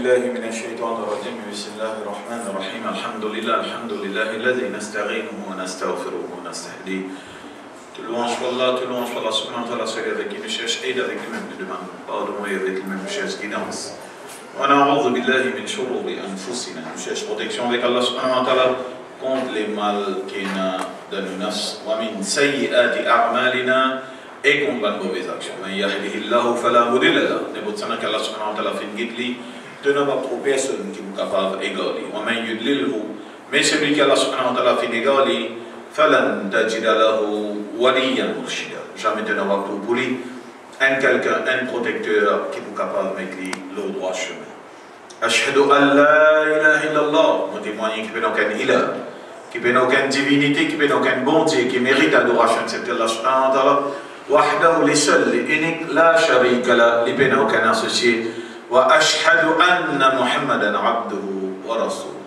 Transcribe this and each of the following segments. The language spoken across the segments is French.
بالله من الشيطان الرجيم بسم الله الرحمن الرحيم الحمد لله الذي نستعينه ونستغفره ونستهديه. Tout louange pour Allah subhanahu wa ta'ala, celui avec qui nous cherche aide, avec lui-même nous demande pardon et avec lui-même nous cherche guidance. Wa na'udhu billahi min shururi anfusina, nous cherche protection avec Allah subhanahu wa ta'ala contre les mal qu'il a de nos nafs. Wa min sayyi'ati a'malina, et contre les mauvaises actions. Man yahdihillahu fala mudilla lahu, ne bout sana qu'Allah subhanahu wa ta'ala fait une guide li, de ne pas trop personne qui est capable d'égaler. Wa man yudlilhu, mais celui qui Allah subhanahu wa ta'ala fait d'égaler, falan tajida lahu waliyan murshida. Jamais de ne pas trop pour lui, un quelqu'un, un protecteur qui est capable de mettre le droit chemin. Ashhadu an la ilaha illallah, nous témoignons qu'il n'y a aucun ilah, qu'il n'y a aucune divinité, qu'il n'y a aucun bonté, qui mérite adoration, excepté Allah subhanahu wa ta'ala. وحده لسل إنك لا شريك له لبنا وكان associé وأشهد أن محمدا عبده ورسوله.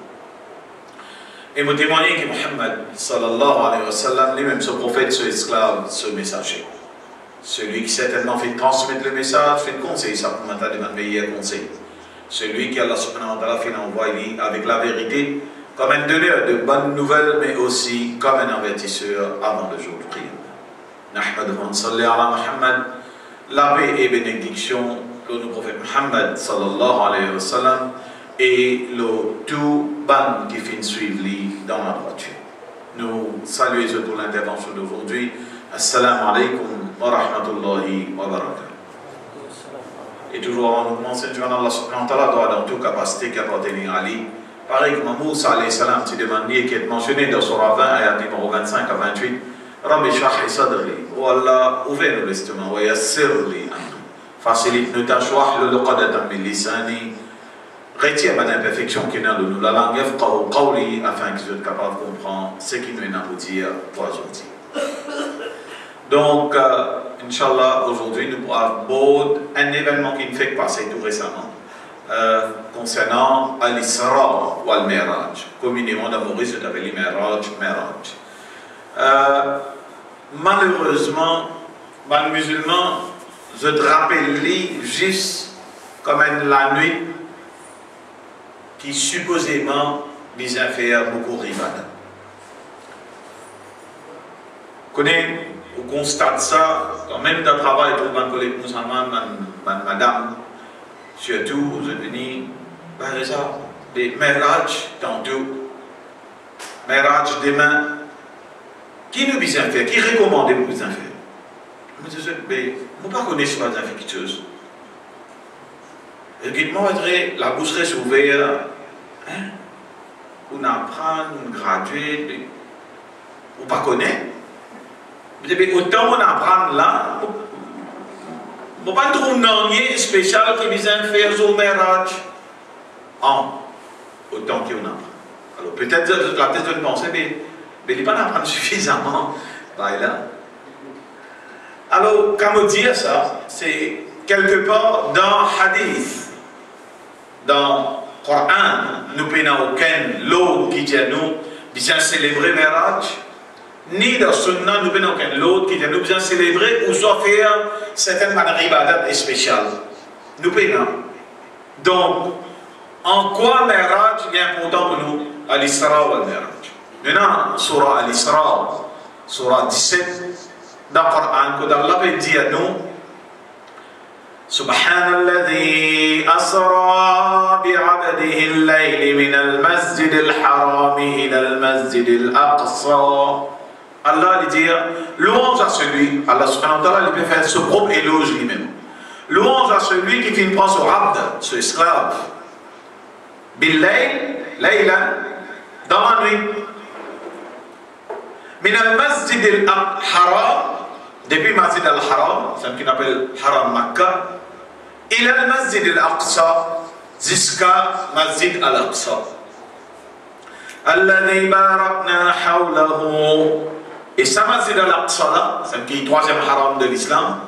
Et vous témoignez que Muhammad sallallahu alayhi wa sallam, lui-même ce prophète, ce esclave, ce messager, celui qui certainement fait transmettre le message, fait le conseil, ça pour maintenant demande meilleur conseil, celui qui Allah subhanahu wa ta'ala fait l'envoyer avec la vérité comme un donneur de bonnes nouvelles mais aussi comme un avertisseur avant le jour du prière. Nahmaduhu salli ala Muhammad, la paix et bénédiction le prophète Muhammad sallallahu alayhi wa sallam et le tout ban qui finit suivre dans la droiture. Nous saluons pour l'intervention d'aujourd'hui. Assalamu alaikum wa rahmatullahi wa barakatuh. Et toujours en nous mentionnant Allah subhanahu wa ta'ala doit dans toute capacité qu'appartenir à lui. Pareil que Moussa alayhi salam tu demandes qui est mentionné dans Surah 20 ayat numéro 25 à 28. Rabbi shrah li sadri, oh Allah, ouvre-nous l'estomac, wa yassir li amri, facilite-nous ta choix, le qadatan min lisani, retire ma imperfection qui est dans nous, la langue yafqahu qawli, afin qu'ils soient capables de comprendre ce qui nous est à dire pour aujourd'hui. Donc, Inch'Allah, aujourd'hui, nous pourrons aborder un événement qui nous fait passer tout récemment, concernant Al-Isra ou Al-Miraj, communément d'amour, c'est appelé Miraj. Malheureusement, les musulmans, je te rappelle juste comme la nuit qui supposément vise à faire beaucoup rivada. On constate ça, quand même dans le travail, tout le collègue musulman, madame, surtout aux États-Unis, des Miraj tantôt, Miraj demain. Qui nous vise à faire? Qui recommande pour nous faire? Mais je ne pas connaître pas des choses. Et guide-moi, la bouche reste ouverte. On apprend, on gradue, on ne pas connaît. Mais autant on apprend là, on ne pas trouver un lien spécial qui vise à faire au Miraj. Autant qu'on apprend. Alors peut-être la tête de penser, mais il n'est pas apprendre suffisamment. Là. Alors, comment dire ça? C'est quelque part dans Hadith, dans le Coran, nous n'avons aucun lot qui dit nous bien célébrer Miraj, ni dans Sunna, nous n'avons aucun lot qui dit nous bien célébrer ou soit faire certaines ibadat spéciales. Nous n'avons. Donc, en quoi Miraj est important pour nous? Al-Isra ou Al-Miraj. Maintenant, Surah Al-Isra, Surah 17, dans le Coran, quand Allah dit à nous, Subhanalladhi asra bi'abdihi al-layli min al-masjid al-harami ila al-masjid al-aqsa. Allah dit, louange à celui, Allah subhanahu wa ta'ala, il peut faire ce propre éloge lui-même. Louange à celui qui finit prendre son abd, ce esclave. Bil-layl, laylan, dans la nuit. من المسجد الحرام depuis Masjid al-Haram, c'est ce qu'on appelle Haram Makkah, إلى المسجد الأقصى jusqu'à Masjid al-Aqsa. الذي باركنا حوله. Et ça Masjid al-Aqsa, c'est le troisième haram de l'islam.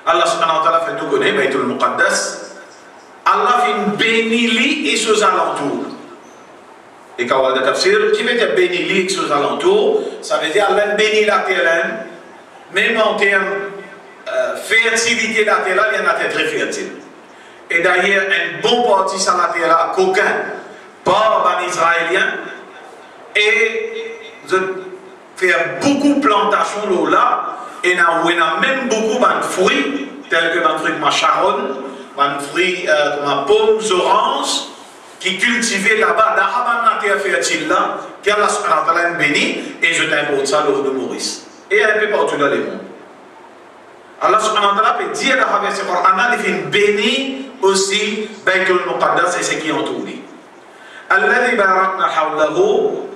Allah subhanahu wa ta'ala fait nous connaître Baytul Muqaddas. Allah fait bénir et ses alentours. Et quand on a tafsir, qui veut dire bénir les choses alentours, ça veut dire Allah bénit la terre, même en termes fertilité de la terre, il y en a très fertile. Et d'ailleurs, un bon parti sur la terre là, qu'aucun, pas un Israélien, et je fais beaucoup de plantations là, et on a même beaucoup de fruits, tels que les fruits de macharon, les fruits de pommes, oranges, qui cultivaient là-bas, dans la terre fertile là, qui a la béni, et je t'importe ça lors de Maurice. Et un peu partout dans le monde. Allah subhanahu wa ta'ala peut dire dans le verset Coran, il fait béni aussi Baytul Muqaddas et ce qui entoure. Alladhi barakna hawlahu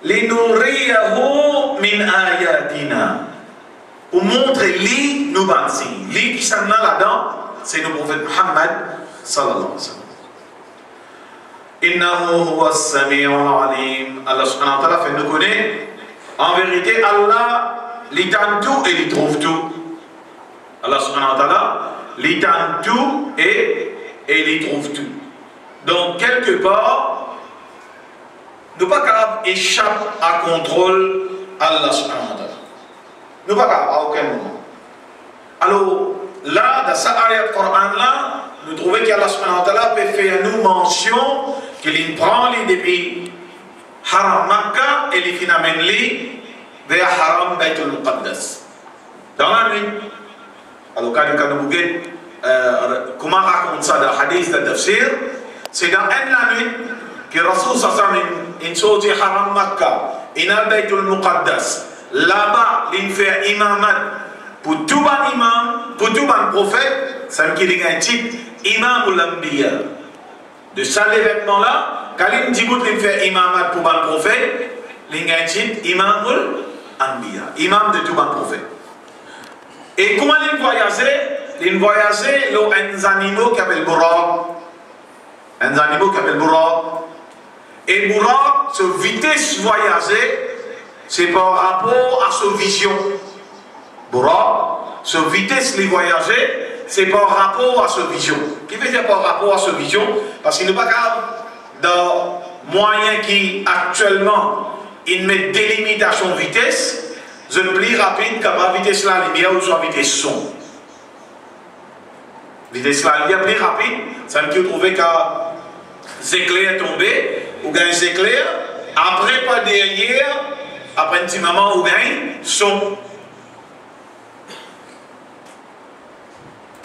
linuriyahu min ayatina. Pour montrer lui nous bansi. Lui qui s'en a là-dedans, c'est le prophète Muhammad sallallahu alayhi wa sallam. Innahu huwa as-sami'ul alim. Allah subhanahu wa ta'ala fait nous connaître. En vérité, Allah il tente tout et il trouve tout. Allah subhanahu wa ta'ala, il tente tout et il trouve tout. Donc, quelque part, nous ne pouvons pas échapper à contrôle Allah subhanahu wa ta'ala. Nous ne pouvons pas à aucun moment. Alors, là, dans cette ayat du Coran là, nous trouvons qu'Allah subhanahu wa ta'ala peut faire nous mention qu'il prend les depuis Haram Makkah et il finit vers Haram Baytul Muqaddas. Dans la nuit, alors comment raconte ça dans le hadith de tafsir, c'est dans la nuit que Rasul sallam il sorti Haram Makkah, il a Baytul Muqaddas. Là-bas, il fait imamat pour tout ban imam, pour tout ban prophète, ça me dit un type imam ou l'ambiya. De ça l'événement là, quand il dit qu'il fait imamat pour ban prophète, il a un type imam ou Anbiya, imam de tout le prophète. Et comment il voyageait? Il voyageait dans un animal qui s'appelle Buraq. Un animal qui s'appelle Buraq. Et Buraq, sa vitesse voyager, c'est par rapport à sa vision. Buraq, sa vitesse de voyager, c'est par rapport à sa vision. Qu'est-ce qui veut dire par rapport à sa vision? Parce qu'il n'est pas capable, dans moyen qui actuellement il met des limitations de vitesse, je plus rapide que la vitesse de la lumière ou soit vitesse son. Vitesse de la lumière plus rapide, ça ne peut trouver qu'à éclairs tombés, ou gagne éclairs, après pas derrière, après un petit moment, ou gagne son.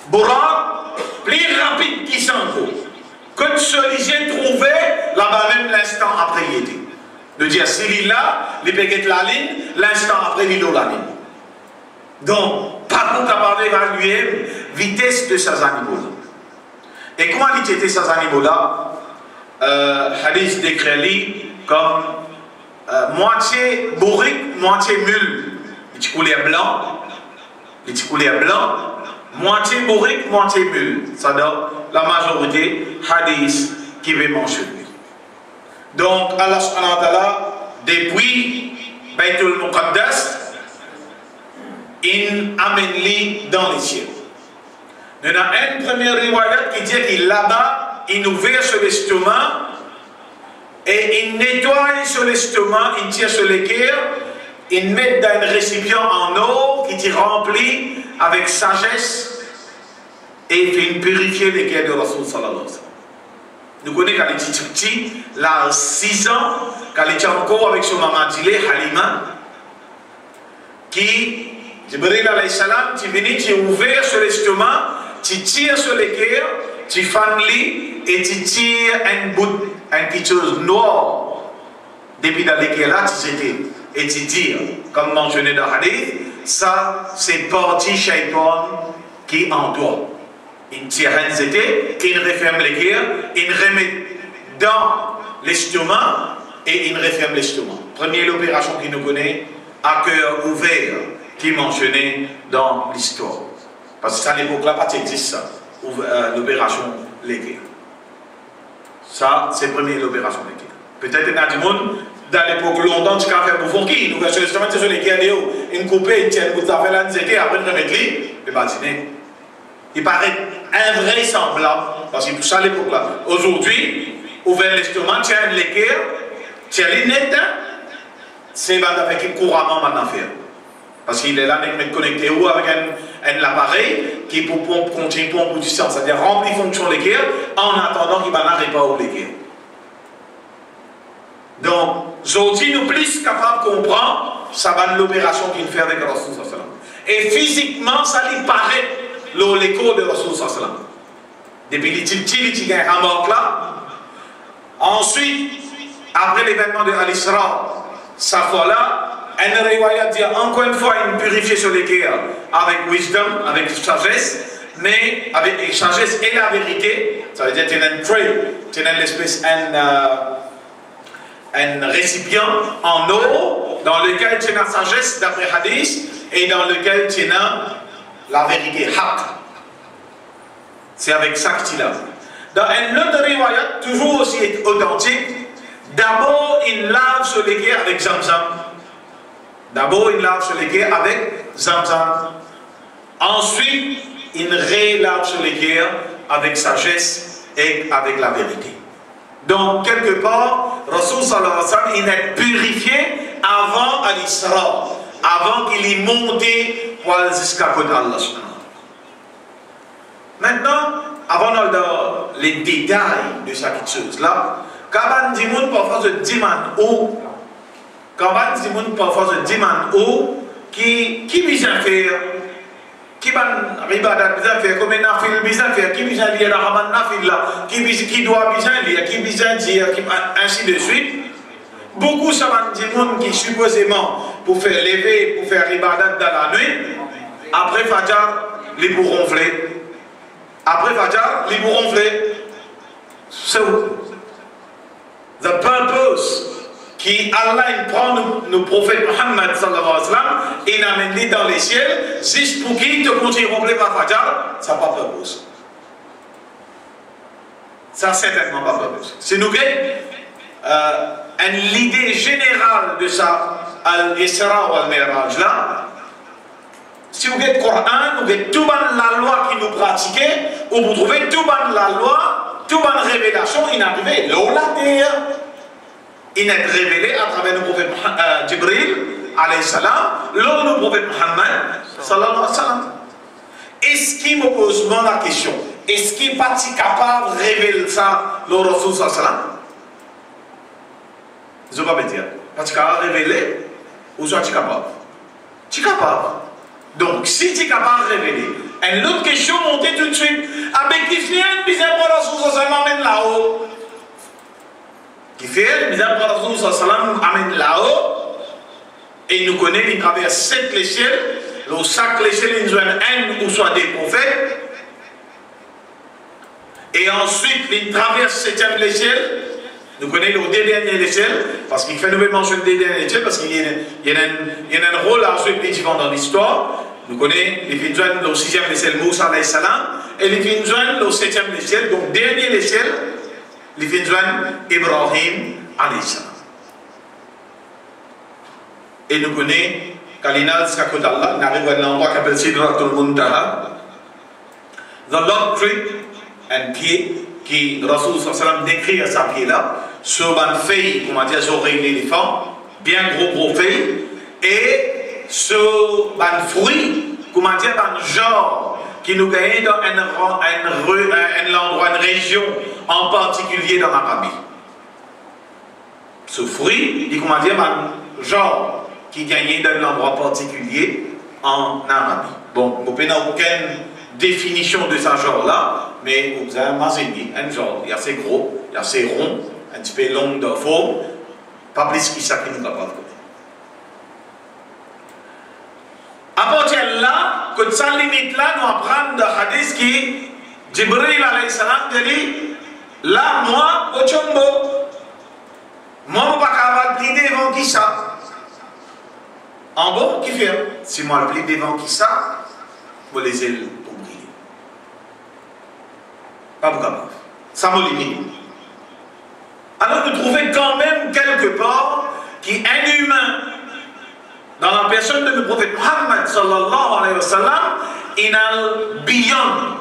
Buraq, plus rapide qu'il s'en faut. Que celui-ci trouvait là-bas même l'instant après il était. De dire, s'il est là, il peut être la ligne, l'instant après, il est la ligne. Donc, pas pour capable d'évaluer la vitesse de ces animaux-là. Et comment il était ces animaux-là? Hadith décrit comme moitié bourrique, moitié mule. Les petits couleurs blancs, moitié bourrique, moitié mule. Ça donne la majorité hadith qui veut mentionner. Donc, Allah subhanahu wa ta'ala, depuis Baytul Muqaddas, il amène-les dans les cieux. Il y a une première riwayat qui dit qu'il là-bas, il ouvre sur l'estomac et il nettoie sur l'estomac, il tire sur les cœurs, il met dans un récipient en eau qui est rempli avec sagesse et il fait purifier les cœurs de Rasul sallallahu alayhi wa sallam. Nous connaissons quand il était petit, là, 6 ans, quand il était encore avec son maman Dilé, Halima, qui, Jibril alayhi salam, tu venais, tu ouvert sur l'estomac, tu tires sur les cœurs, tu fanlis et tu tires un bout, quelque chose noir, depuis dans les cœurs là, tu jetais, et tu tires, comme mentionné dans le hadith, ça, c'est parti shaitan qui en toi. Il tire un zété, il referme les cœurs, il remet dans l'estomac et il referme l'estomac. Première opération qu'il nous connaît, à cœur ouvert, qui est mentionné dans l'histoire. Parce qu'à l'époque là, pas existe ça, l'opération les cœurs. Ça, c'est la première opération les cœurs. Peut-être qu'il y a du monde, dans l'époque longtemps, tu as fait bouffon qui, nous versions justement sur les cœurs, une coupée, une tienne, vous avez là, après une remettre le bâtiment. Il paraît invraisemblable, parce que tout ça à l'époque là. Aujourd'hui, ouvert l'estomac, tu as un l'équerre, tu as l'inéteint, c'est avec couramment maintenant faire. Parce qu'il est là, il est connecté ou avec un appareil qui pour contient pompe du sang, c'est-à-dire remplir fonction l'équerre en attendant qu'il n'arrive pas au l'équerre. Donc, Zoti nous plus capable de comprendre ça va l'opération qu'il fait avec Rasul sallam. Et physiquement, ça lui paraît l'écho de Rasul sallam. Depuis il y a un mort là. Ensuite, après l'événement de Al-Isra, sa fois-là, un riwayat dit encore une fois, il purifie sur l'équerre avec wisdom, avec sagesse, mais avec sagesse et la vérité. Ça veut dire qu'il y a un tray, il y a une espèce, un récipient en eau dans lequel il y a la sagesse d'après hadith et dans lequel il y a la vérité, haq. C'est avec ça qu'il a. Dans un autre riwayat, toujours aussi authentique, d'abord il lave sur l'équerre avec Zamzam. D'abord, il lave sur l'équerre avec Zamzam. Ensuite, il relave sur l'équerre avec sagesse et avec la vérité. Donc, quelque part, Rasul sallallahu alayhi wa sallam, il est purifié avant Al-Isra, avant qu'il y monte pour aller jusqu'à côté d'Allah. Maintenant, avant les détails de cette chose-là, quand on dit parfois se demande où, quand on dit parfois se demande qui vient faire, qui va ribadat bien faire, comme un afil bien faire, qui vient lire la Rahman nafil là, qui doit bien lire, qui vient dire, ainsi de suite. Beaucoup ça va dire qui supposément pour faire lever, pour faire ribadat dans la nuit, après Fajr, les bourrons ronfler. Après Fajr, les bourrons ronfler. So, the purpose qui Allah il prend nos prophètes Muhammad sallallahu alayhi wa sallam et l'amène dans les ciels juste pour qu'ils te continuent à ronfler par Fajr, ça n'a pas purpose. Ça n'a certainement pas purpose. C'est nous l'idée générale de ça, Al-Isra ou Al-Miraj là. Si vous avez le Coran, vous avez tout la loi qui nous pratiquait, ou vous trouvez tout la loi, toute la révélation, il est arrivé là la terre. Il est révélé à travers le prophète Jibril, alayhi salam, lors du prophète Muhammad, sallallahu alayhi wa sallam. Est-ce qu'il me pose la question, est-ce qu'il n'est pas capable de révéler ça, le Rasul sallallahu alayhi wa sallam? Je ne vais pas me dire, pas capable de révéler, ou soit capable? Tu es capable. Donc, si tu es capable de révéler, une autre question montée tout de suite, avec qui vient le bizarre pour le Rasul sallallahu alayhi wa sallam là-haut? Qui fait, le bizarre pour le Rasul sallallahu alayhi wa sallam amène là-haut, et il nous connaît, il traverse 7 échelles, le sac l'échelle, il nous donne un ou soit des prophètes, et ensuite, il traverse 7e échelle. Nous connaissons le dernier échelle, parce qu'il fait nous mention des dernières échelles, parce qu'il y a un rôle à jouer différent dans l'histoire. Nous connaissons les filles le 6e échelle, Moussa alayhi salam, et les filles le 7e échelle, donc dernière échelle, les filles Ibrahim alayhi salam. Et nous connaissons, Kalina Skakot Allah, on arrive à l'endroit qui s'appelle Sidratul Muntaha, the Lord Tree, un pied qui Rasul sallallahu alayhi wa sallam décrit à sa pied là, sur une feuille, comment dire, sur l'éléphant, bien gros feuille, et sur un fruit, comment dire, un genre qui nous gagne dans un endroit, une région en particulier dans l'Arabie. Ce fruit, il comment dire, un genre qui gagne dans un endroit particulier en Arabie. Bon, vous n'avez aucune définition de ce genre-là, mais vous avez un genre, il y a assez gros, il y a assez rond, un petit peu long de forme, pas plus que ça qui nous capable de connaître. À partir de là, que ça limite là, nous apprenons de hadith qui, Jibril alayhi salam dit, là, moi, au chombo, moi, je ne peux pas capable de plier devant qui ça. En bon, qui fait? Si moi, je plie devant qui ça, vous les ailes pour briller. Pas vous capable. Ça me limite. Alors, vous trouvez quand même quelque part qui est un humain dans la personne de notre prophète Muhammad sallallahu alayhi wa sallam, il a beyond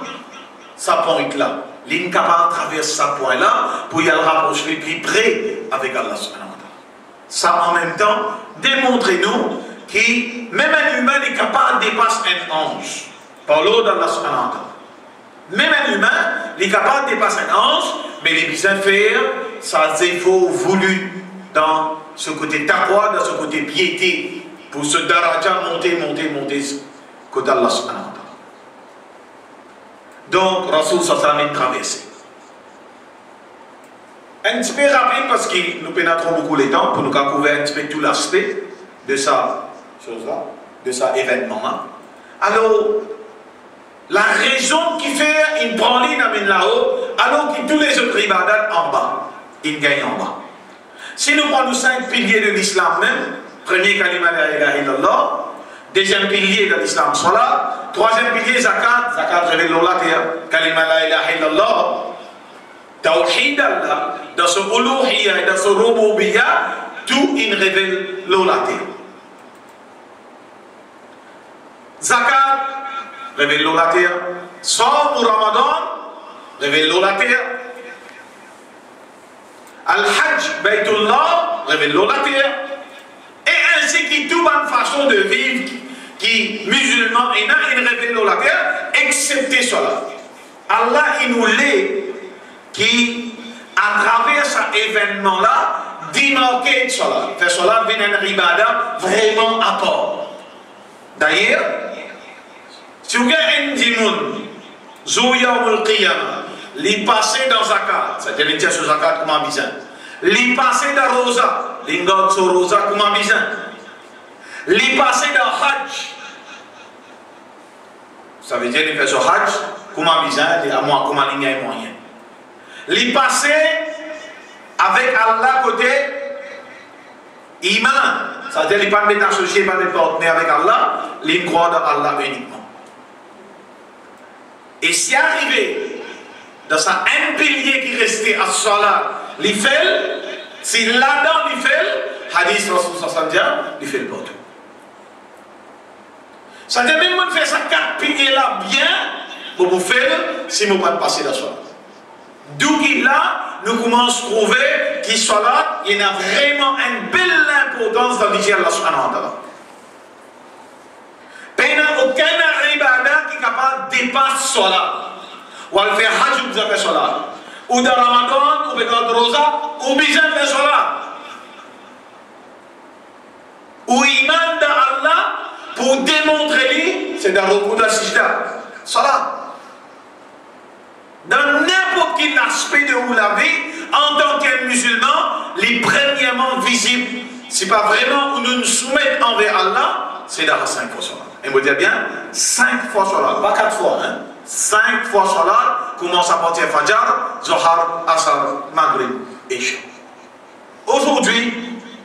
sa pointe là. Il est capable de traverser sa pointe là pour y aller rapprocher plus près avec Allah subhanahu wa ta'ala. Ça en même temps, démontrez-nous qui, même un humain est capable de dépasser un ange. Par l'ordre d'Allah subhanahu wa ta'ala. Même un humain est capable de dépasser un ange, mais les besoins faire, ça c'est faut voulu dans ce côté taqwa, dans ce côté piété, pour ce daraja monter, côté Allah subhanahu wa ta'ala. Donc, Rasoul sallallahu alayhi wa sallam traversé. Un petit peu rapide parce que nous pénétrons beaucoup les temps pour nous couvrir un petit peu tout l'aspect de ça chose-là, de ça événement-là. Alors, la raison qui fait une praline amène là-haut, alors que tous les autres ibadats en bas, ils gagnent en bas. Si nous prenons 5 piliers de l'islam même, premier kalima la ilaha illallah, deuxième pilier de l'islam salat, troisième pilier zakat, zakat révèle l'Allah, kalima la ilaha illallah, tawhid Allah, dans ce uluhiyya et dans ce rububiyya, tout il révèle l'Allah. Zakat, révèle l'eau la terre. Somme ou Ramadan, révèle l'eau la terre. Al-Hajj, Baytullah, révèle l'eau la terre. Et ainsi que toute bonne façon de vivre qui musulman et non, il révèle l'eau la terre, excepté cela. Allah, il nous l'est qui, à travers cet événement-là, démarqué de cela. Fait cela, vient un ribada vraiment à part. D'ailleurs, si vous avez un dimoun, Zouyamul Qiyamah, les passés dans Zakat, c'est-à-dire les tiers sur Zakat comme un bizin, les passés dans Rosa, les ngots sur Rosa comme un bizin, les passés dans Hajj, ça veut dire les faits sur Hajj comme un bizin, à moi comme un ligne et moyen. Les passés avec Allah côté Iman, c'est-à-dire les pas mettre associés, pas mettre partenaires avec Allah, les croient dans Allah uniquement. Et si arrivé dans ça un pilier qui restait à Salat, il fait, si là-dedans il fait, hadith Rasul sallallahu il fait le partout. Ça veut dire même faire ça 4 piliers là bien pour vous faire si vous ne pas passer dans Salat. D'où là, nous commençons à trouver qu'il Salat, il y a vraiment une belle importance dans l'Église Allah subhanahu wa ta'ala. Il n'y a aucun ibadah qui est capable de dépasser Salat. Ou à faire Hajj, vous avez Salat. Ou dans Ramadan, ou dans Rosa, ou bien faire Salat. Ou iman dans Allah, pour démontrer, c'est dans le coup de Sijda. Salat. Dans n'importe quel aspect de où la vie, en tant que musulman, les premièrement visibles, c'est pas vraiment où nous nous soumettons envers Allah, c'est dans 5 fois Salat. Et vous dire bien, 5 fois Salat, pas 4 fois, hein? 5 fois Salat, commence à partir Fajr, Zohar, Asar, Maghrib, Isha. Aujourd'hui,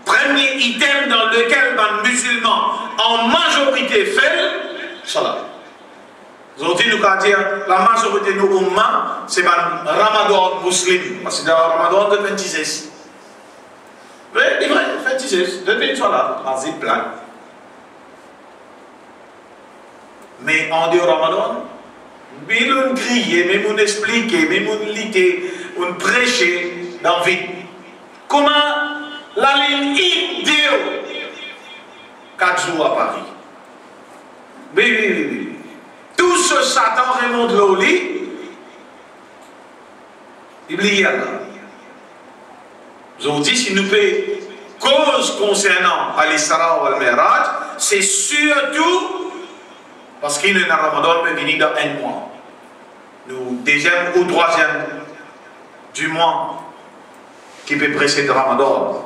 premier item dans lequel les musulmans en majorité fait, Salat. Aujourd'hui, nous allons dire, la majorité de nos umma, c'est le Ramadan musulman, parce que c'est le Ramadan de 26. Oui, c'est vrai, 26, de 26 Salat, vas-y, plein. Mais en dehors Ramadan, mais on crie, mais on explique, mais on lit, on prêche dans la vie. Comment la ligne idéale 4 jours à Paris. Oui. Tout ce Satan remonte l'eau lit, il y a là. Aujourd'hui, si nous faisons cause concernant Al-Isra ou Al-Miraj, c'est surtout parce qu'il y a un Ramadan qui peut venir dans un mois. Nous, deuxième ou troisième du mois qui peut précéder le Ramadan.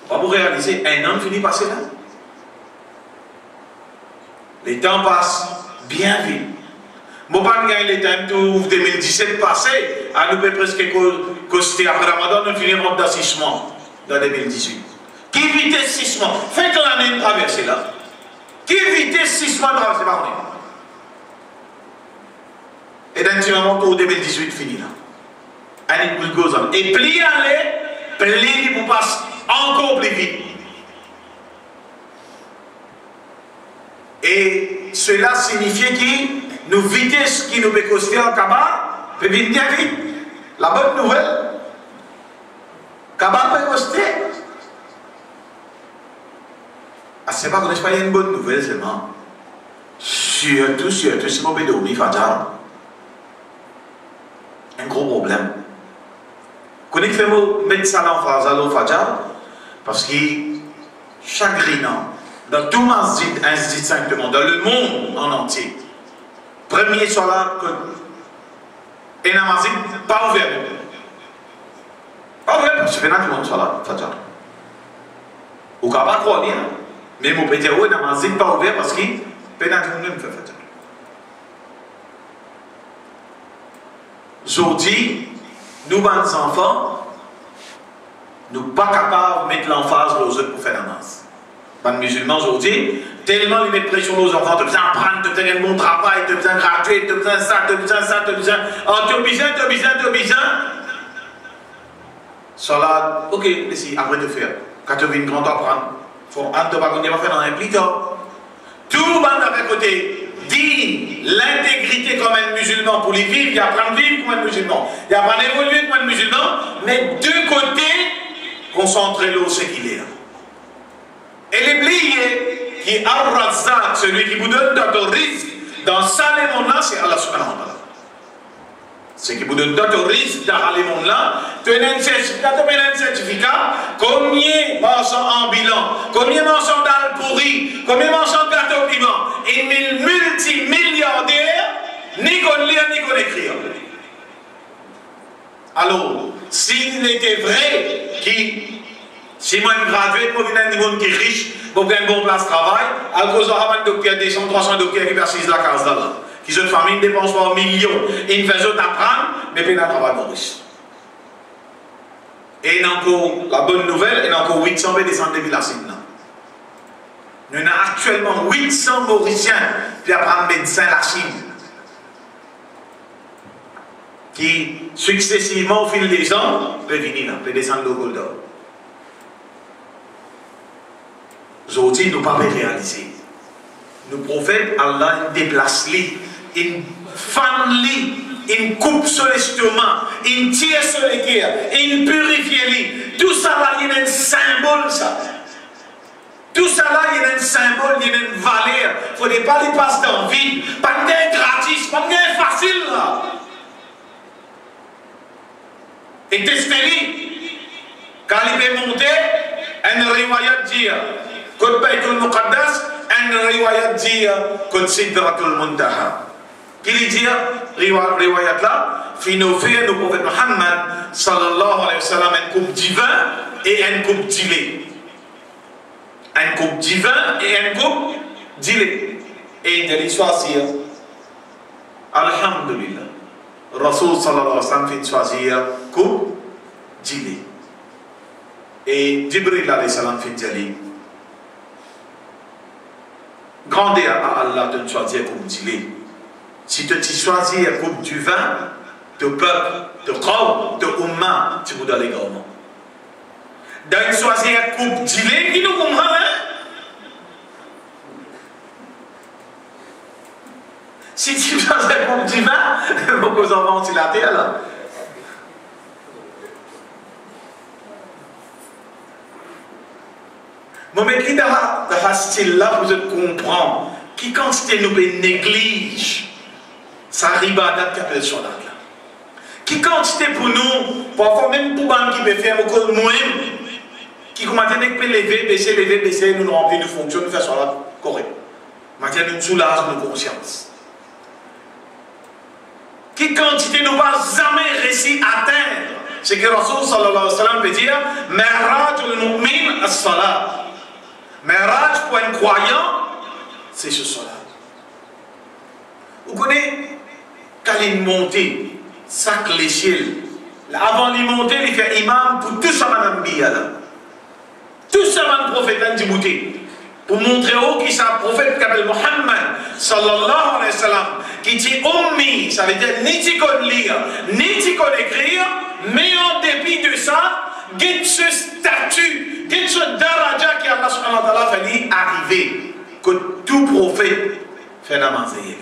On va vous réaliser, un an finit par passer là. Les temps passent bien vite. Je ne vais pas gagner les temps de 2017 passé, à nous presque costé après Ramadan, nous finirons dans 6 mois, dans 2018. Qui vitesse 6 mois? Faites l'année traversée là. Qui vitesse 6 mois traversée par année? Et d'un petit moment, pour 2018 fini là. Et plus aller, plus vous passe encore plus vite. Et cela signifie que nous vitesse qui nous peut coster en Kaaba peut venir bien vite. La bonne nouvelle, Kaaba peut coster Ah, c'est pas qu'on pas une bonne nouvelle seulement. Surtout, si on peut dormir Fajr. Un gros problème. Connaissez que mettre ça en Fajr parce que chagrinant, dans tout masjid indistinctement, dans le monde en entier, premier soir que et un masjid pas ouvert. Pas ouvert parce que tout le monde soit là, Fajr. Ou qu'on pas croire bien. Mais mon pété ou un masjid pas ouvert parce que pénal tout le monde fait Fajr. Aujourd'hui, nous, les enfants, nous ne sommes pas capables de mettre l'emphase aux autres pour faire la masse. Les musulmans aujourd'hui, tellement ils mettent pression aux enfants, tu as besoin d'apprendre, tu as besoin de bon travail, tu as besoin de graduer, tu as besoin de ça, tu as besoin de ça, tu as besoin. Oh, tu as besoin. Salat, ok, mais si, après de faire. Quand tu viens grand apprendre, il faut un peu pas faire dans un plico. Tout le monde à côté. Dit l'intégrité comme un musulman pour les vivre, il apprend à vivre comme un musulman, il apprend à évoluer comme un musulman, mais deux côtés, concentrez-le ce qu'il est là. Et l'oublié qui est Ar-Razzaq, celui qui vous donne d'autres risques dans ça les mondes là, c'est Allah subhanahu wa ta'ala. Ce qui vous donne d'autres risques dans les mondes là, tu as un certificat, combien marchands ambulants, combien marchands d'al pourri, combien marchands de gâteaux piment, et multimilliardaires, ni qu'on lire, ni qu'on écrire. Alors, s'il était vrai si moi je gradué, moi je suis un niveau qui est riche, pour gagner une bonne place de travail, à cause de un docteur, 200, 300 docteurs qui persistent la case là, qui ont famille dépense par millions, et ils font apprendre, mais puis ils n'ont pas de riche. Et il y a encore la bonne nouvelle, il y a encore 800 descendants de Villasine. Nous avons actuellement 800 Mauriciens qui apprennent médecin la Chine. Qui, successivement, au fil des ans, peuvent venir là, peuvent descendre au Golda. Aujourd'hui, nous ne pouvons pas réaliser. Nos prophètes, Allah déplace les, il fan les, il coupe sur l'estomac, il tire sur les cœurs, il purifie les. Tout ça là, il y a un symbole, ça. Tout ça là, il y a un symbole, il y a une valeur. Il ne faudrait pas les passer dans le vide. Pas de gain gratis, pas de gain facile là. Et testez-les. Quand il peut monter, un riwayat dit, quand Baytul Muqaddas, un riwayat dit, quand Sidratul Muntaha. Qui dit, riwayat là, nous fait le prophète Muhammad, sallallahu alayhi wa sallam, une coupe divin et une coupe d'ilée. Un coupe divin et un coupe d'ilée. Et il a choisi, alhamdulillah, Rasul sallallahu alayhi wa sallam fait choisir coupe d'ilée. Et Jibril alayhi salam fait dire, grandeur à Allah de choisir coupe d'ilée. Si tu choisis un coupe du vin, de peuple, de corps, de umma, tu vous donnes les grands noms. D'un choisir un coupe d'ilée, qui nous comprend, hein? Si tu choisis un coupe du vin, beaucoup d'enfants ont la terre là. Mais qui dans ce style-là, vous comprenez, qui quand nous néglige, ça arrive à date qui appelle son là. Qui quantité pour nous, parfois même pour les qui peut faire beaucoup de moins, qui commence à lever, baisser, nous remplir de fonctions, nous faire ça là correct. Maintenant, nous soulage nos consciences. Qui quantité nous va jamais réussir à atteindre, c'est que Rasul sallallahu alayhi wa sallam peut dire, Mi'raj al-mu'min as-salat. Mi'raj pour un croyant, c'est ce salat. Vous connaissez, quand il monte, sac l'échelle, avant de monter, il fait imam pour tout ça, madame Bia. Tout ça, madame prophète, pour montrer où qui est un prophète qui s'appelle Muhammad, sallallahu alayhi wa sallam, qui dit ummi, ça veut dire ni tu connais lire, ni tu connais écrire, mais en dépit de ça, get ce statut, get ce daraja qui Allah subhanahu wa ta'ala fait arriver, que tout prophète fait la manzélie.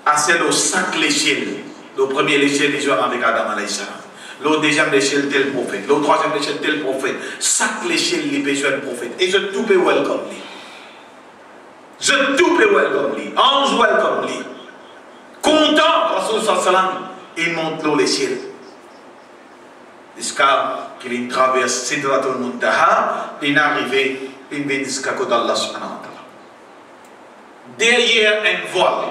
À celle au 5 l'échelle, le premier l'échelle, ils jouent avec Adam alayhi salam. L'autre deuxième l'échelle tel prophète. L'autre troisième l'échelle tel prophète. Chaque l'échelle il besoin de prophète. Et je tout peux welcome lui. Je tout peux welcome lui. Ange welcome lui. Content, Rasul sallam, il monte l'échelle. Jusqu'à qu'il traverse Sidratul Muntaha, il est arrivé, il vient jusqu'à côté d'Allah subhanahu wa ta'ala. Derrière un voile,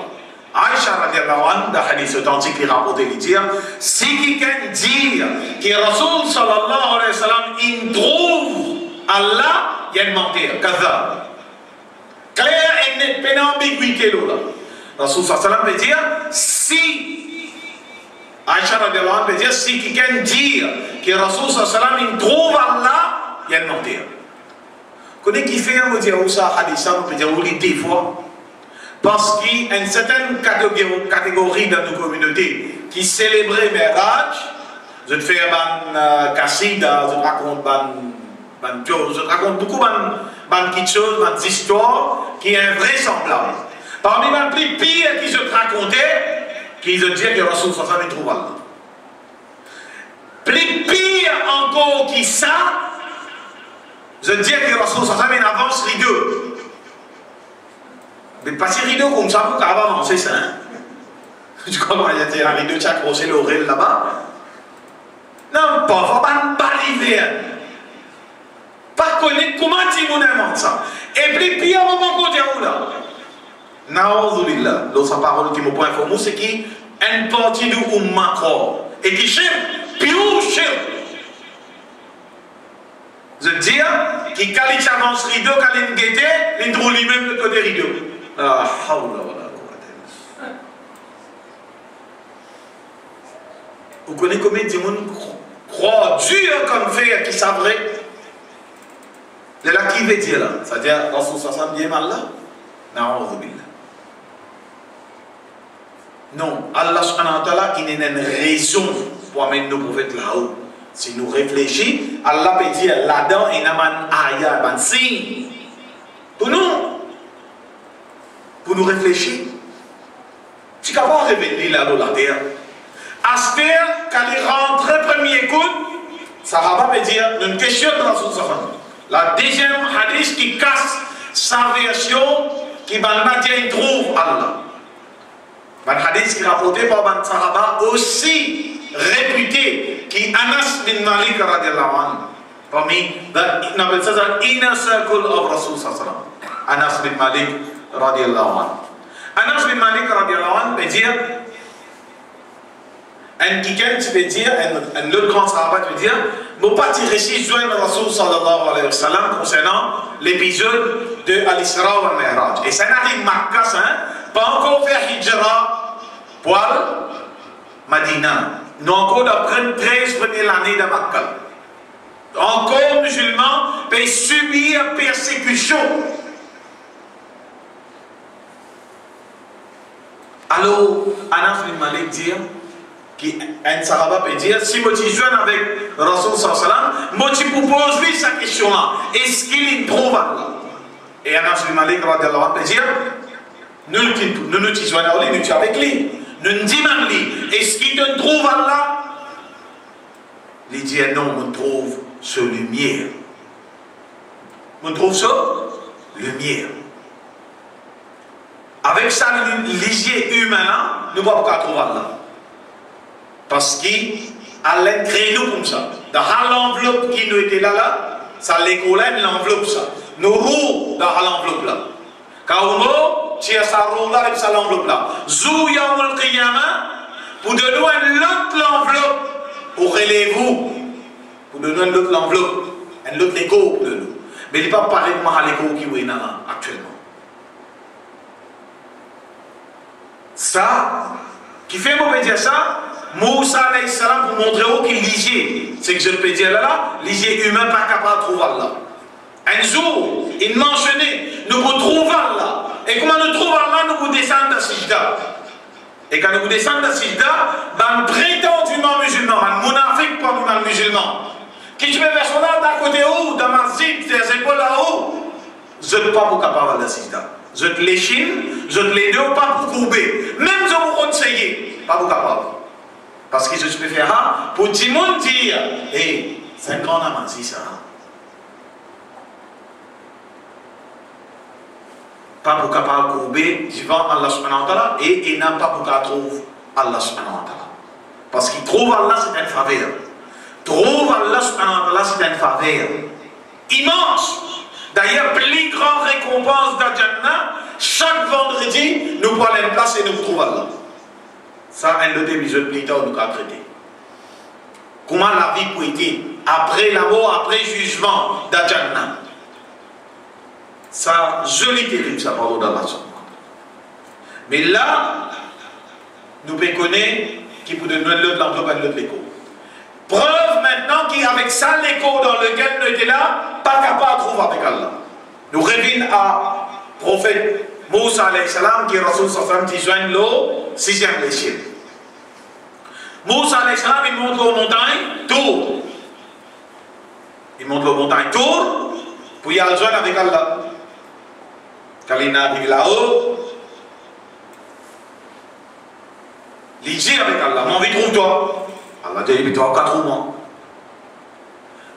Aïcha radiallahu anha, dans le hadith authentique, il rapporte les dire, si quelqu'un dit que Rasul sallallahu alayhi wa sallam, il trouve Allah, il y a une menteur, kaza. Clair et net, pas d'ambiguïté là. Rasul sallallahu alayhi wa sallam veut dire, si Aïcha radiallahu anha veut dire, si quelqu'un dit que Rasul sallallahu alayhi wa sallam, il trouve Allah, il y a une menteur. Vous connaissez qui fait, on peut dire, où ça, hadith, on peut dire, où il des fois. Parce qu'il y a une certaine catégorie dans nos communautés qui célébrait Miraj. Je te fais un kassida, je te raconte beaucoup de choses, des histoires qui est invraisemblables. Parmi les plus pires qui je te racontais, qui je disais que Rasul sallallahu alayhi wa sallam trouve Allah. Plus pire encore qui ça, je disais que Rasul sallallahu alayhi wa sallam avance rideau. Mais pas si rideau comme ça pour qu'avant c'est ça. Tu comprends, il y a un rideau qui a accroché l'oreille là-bas. Non, pas baliver. Pas connaître comment tu inventes ça. Et puis, pire, on va encore dire où là. Naouzubillah. Donc, sa parole qui me point informé, c'est qu'il y a une partie du Umma et qui cherche, puis où cherche. Je veux dire, qu'il quand il avance rideau, quand il guette, il trouve lui-même le côté rideau. Ah, vous connaissez combien de gens croient Dieu comme fait qui savent de là qui veut dire là, c'est-à-dire Rasul sallam bien mal là, non, Allah subhanahu wa ta'ala il y a une raison pour amener nos prophètes là-haut. Si nous réfléchissons, Allah peut dire là-dedans il y a un ayah, un signe pour nous. Pour nous réfléchir, tu ne peux pas révéler là dans la terre. Aster, quand il rentre premier coup, Sahaba peut dire une question de Rasul sallam. La deuxième hadith qui casse sa version, qui va dire trouve Allah. Un hadith qui est rapporté par un Sahaba aussi réputé, qui Anas bin Malik radiallahu anhu. Parmi, on appelle ça inner circle of Rasul sallam. Anas bin Malik radiallahu anhu. Anas bin Malik radiallahu anhu veut dire, un quelqu'un tu veux dire, un autre grand sahabat veut dire, mon parti récit joindre Rasul sallallahu alayhi wa sallam concernant l'épisode de Al-Isra wa Al-Mi'raj. Et ça n'arrive Makkah, pas encore faire hijra pour Madina. Nous encore d'après 13 premières années de Makkah. Encore musulmans peuvent subir persécution. Alors, Anas bin Malik dit, un sahaba peut dire, si moi tu joues avec Rasul sallallahu alayhi wa sallam, moi tu proposes lui sa question là, est-ce qu'il y trouve Allah? Et Anas bin Malik peut dire, nous nous jouons avec lui, nous avec lui, nous disons lui, est-ce qu'il te trouve Allah? Il dit non, on trouve ce lumière. On trouve ce lumière. Avec ça, l'isier humain, nous ne pouvons pas trouver Allah. Parce qu'il a créé nous comme ça. Dans l'enveloppe qui nous était là, ça l'école, l'enveloppe ça. Nous roues dans l'enveloppe là. Quand on tire sa roue là, et ça l'enveloppe là. Zou yawmul qiyamah, pour donner une autre enveloppe, pour relève-vous, pour donner une autre enveloppe, une autre écho de nous. Mais il n'est pas parlé de moi à l'écho qui est là actuellement. Ça, qui fait moi dire ça, Moussa alayhi salam pour montrer où qu'il ligier. C'est que je peux dire là, ligier humain pas capable de trouver Allah. Un jour, il mentionnait, nous vous trouvons Allah. Et comment nous trouvons Allah, nous vous descendons de Sijda. Et quand nous descendons de Sijda, ben prétendument musulman, un monarchique parmi les musulmans, qui tu peux faire son là d'à côté où, dans ma zip, des épaules là-haut, je ne suis pas pour capable de Sijda. Je te l'échine, je te les deux, pas pour courber. Même si vous conseillez, pas pour capable. Parce que je peux faire pour tout le monde dire, hé, 5 ans, on a dit ça. Pas pour capable courber devant Allah subhanahu wa ta'ala et il n'a pas pour qu'à trouver Allah subhanahu wa ta'ala. Parce qu'il trouve Allah, c'est une faveur. Trouve Allah subhanahu wa ta'ala, c'est une faveur immense. D'ailleurs, plus grande récompense d'Al-Jannah, chaque vendredi, nous prenons une place et nous trouvons Allah. Ça, un autre épisode plus tard, nous avons traité. Comment la vie peut être après la mort, après le jugement d'Al-Jannah. Ça, joli terrible, ça, parole d'Allah. Mais là, nous pouvons connaître qui peut donner l'autre l'enveloppe à l'autre l'écho. Preuve maintenant qu'avec ça, l'écho dans lequel nous étions là, pas capable de trouver avec Allah. Nous revenons à prophète Moussa alayhi salam, qui est Rasoul sallam, qui joigne le 6e échelle. Moussa alayhi salam, il monte aux montagnes, Tour. Il monte aux montagnes, Tour, pour y aller joindre avec Allah. Quand il arrive là-haut, il dit avec Allah, mon vie trouve-toi. Allah dit, mais toi, 4 mois.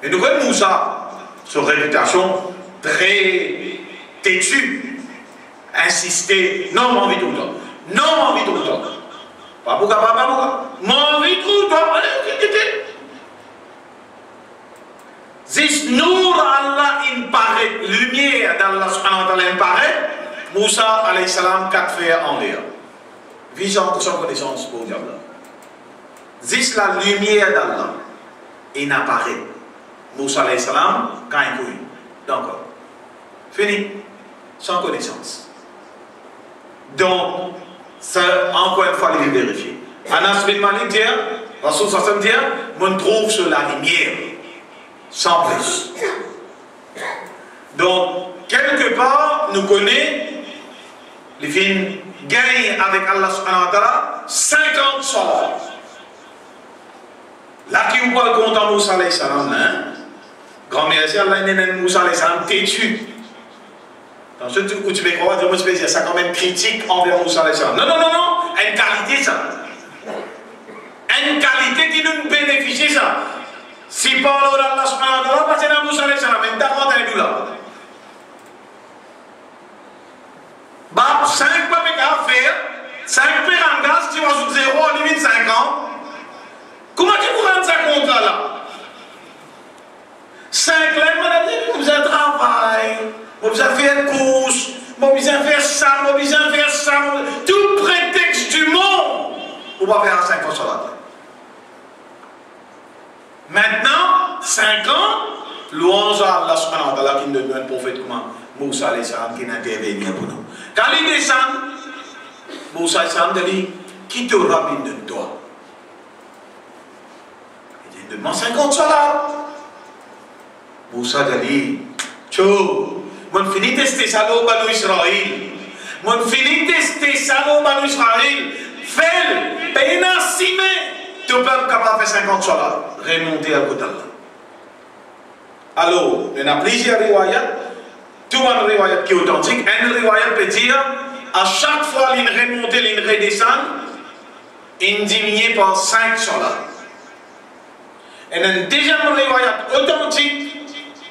Et nous voyons Moussa, sur réputation très têtue, insister, non, mon vie trouve-toi. Non, mon vie trouve-toi. Pas pourquoi, pas pourquoi. Mon vie trouve-toi. Allez, Zis nour Allah in paraît, lumière d'Allah subhanahu wa ta'ala in paraît, Moussa alayhi salam 4 fers en l'air. Vision sans connaissance pour dire là. Zis la lumière d'Allah in apparaît. Moussa alayhi salam quand il couille. Donc, fini, sans connaissance. Donc, ça, encore une fois, il est vérifié. Anas bin Malik dit, Rasoul sallam dit, on trouve sur la lumière. Sans plus. Donc, quelque part, nous connaissons les films gagnent avec Allah subhanahu wa ta'ala 50 salats. Là, qui vous parle contre Moussa alayhi salam, grand-mère, c'est Allah, Moussa alayhi salam, têtu. Dans ce où tu peux croire, ça quand même critique envers Moussa alayhi salam. Non, non, non, non, une qualité, ça. Une qualité qui nous bénéficie, ça. Si parle d'Allah subhanahu wa ta'ala, parce que dans Moussa alayhi salam, mais d'accord, t'as là. Bah, 5 pas de faire, 5 pérangas, tu vas sur 0 en limite 5 ans. Comment tu peux rendre ça compte là? 5 là, on a besoin de travail, on a besoin de faire course, on a besoin de faire ça, on a besoin de faire ça, tout prétexte du monde, on va faire 5 ans sur la terre. Maintenant, 5 ans, louange à Allah subhanahu wa ta'ala qui nous donne un prophète comme Moussa alayhi salam qui n'intervient pour nous. Quand il descend, Moussa alayhi salam dit, qui te ramène de toi? Il dit, demande 50 salats. Moussa dit, tchou, mon fini tester ça au Banu Israël. Mon fini tester ça au Banu Israël. Fais, péna simé. Tu peux pas capable de faire 50 salats. Remonter à côté d'Allah. Alors, il y a plusieurs riwayats. Tout un riwayat qui est authentique. Un riwayat peut dire, à chaque fois qu'il remonte, il redescend, il diminue par 5 salats. Et un deuxième riwayat authentique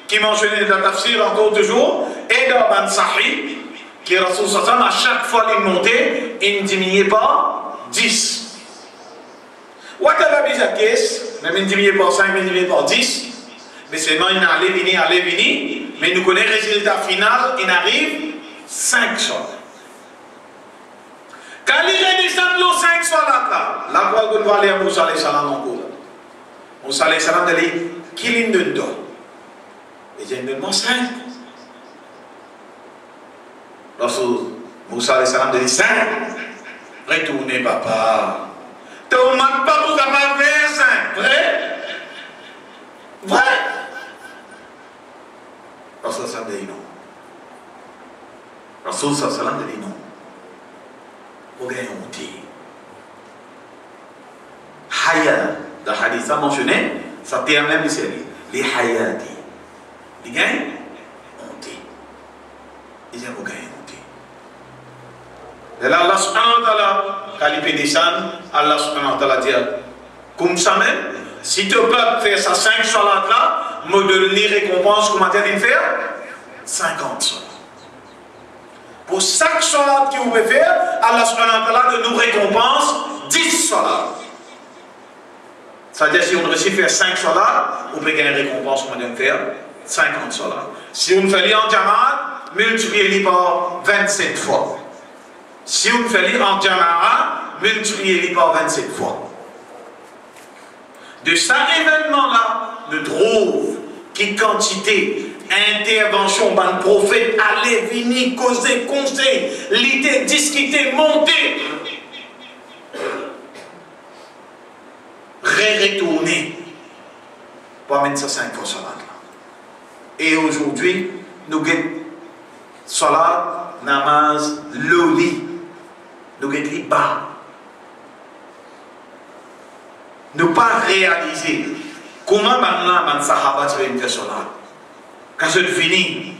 qui mentionne dans le tafsir encore toujours, et dans Ban Sahih, qui est Rasoul sallam, à chaque fois qu'il montait, il diminue par 10. Whatever is the case, même divisé par 5, divisé par 10, mais seulement il allait venir, mais nous connaissons le résultat final, il arrive 5 salats. Quand il redescend les 5 salats là, on va aller à Moussa alayhi salam encore. Moussa alayhi salam dit, qui l'en donne toi? Et j'ai donné 5. Lorsque Moussa alayhi salam dit 5, retournez papa. Tu ne m'as pas pour capable faire 5. Vrai? Vrai? Rasoul sallam dit non. Rasoul sallam dit non. Vous gagnez honte. Haya, dans le hadith mentionné, ça tient même ici. Les hayati. Ils gagnent honte. Ils disent vous gagnez honte. Et là, Allah subhanahu wa ta'ala, quand il peut descendre, Allah subhanahu wa ta'ala dit Comme ça même, si tu peux faire ça 5 salades là, me donner récompense, comment tu as dit faire 50 salades. Pour chaque salade que vous pouvez faire, Allah subhanahu wa ta'ala de nous récompense 10 salades. C'est-à-dire si on réussit à faire 5 salades, on peut gagner une récompense, comment on faire 50 salades. Si on fait en jamaat, multipliez-les par 27 fois. Si on fait en jamaat, multipliez-les par 27 fois. De cet événement-là, nous trouve quelle quantité intervention par le prophète, aller, venir, causer, conseil, l'idée, discuter, monter, retourner pour mettre ça 5 fois salade. Et aujourd'hui, nous avons salade, namaz, loli, nous avons les bas. Ne pas réaliser comment maintenant les sahaba se fait salade. Quand je finis,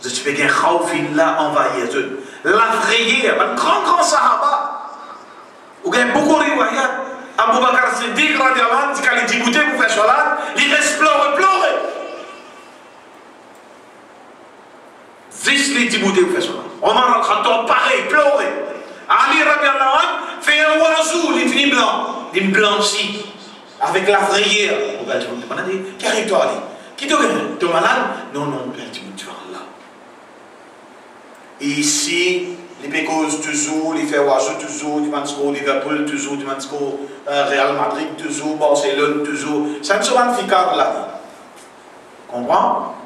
je peux gagner un là envahir. La frayeur, un grand sahaba. Ou gagne beaucoup de riwayat. Abu Bakr Siddiq, quand il dit écoutez, vous faites salade, il reste pleurer. Juste les diboutés, vous faites salade. Omar al-Khattab, pareil, pleurer. Ali radiallahu anhu fait un oiseau, il finit blanc, il blanchit. Avec la frayeur. On a dit, qu'arrive-toi Ali? Qui te gagne? Tu es malade? Non, Père, tu vas là. Et ici, les pécos toujours, les Ferroiseaux toujours, Liverpool toujours, Real Madrid toujours, Barcelone toujours. Ça ne sera pas ficar là. Comprends?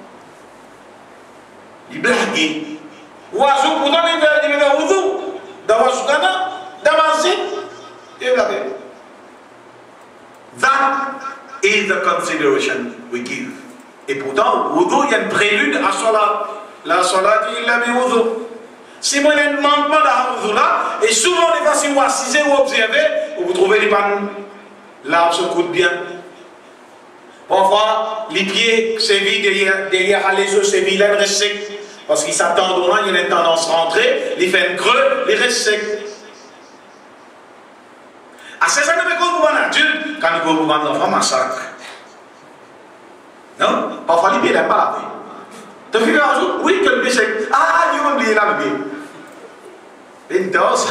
Les blagues. Oiseau, pourtant, il va vers Oudou. Dans Ouazoukana, dans Mazine, il va vers. That is the consideration we give. Et pourtant, wudu, il y a une prélude à salat. La salat, il a mis wudu. Si vous avez un manquement dans wudu là, et souvent, les fois, si vous assisez ou observez, vous trouvez les pannes, l'arbre se coûte bien. Parfois, les pieds sévillent derrière les os, sévillent, ils restent secs. Parce qu'ils s'attendent au moins, il y a une tendance rentrée, les fait creux, les restent secs. À 16 ans, vous avez un adulte, quand vous avez un enfant, massacre. Non? Parfois, les pieds n'aiment pas laver. Tu as vu un jour? Oui, que le pied sec. Ah, il m'a oublié là, le pied. C'est une danse.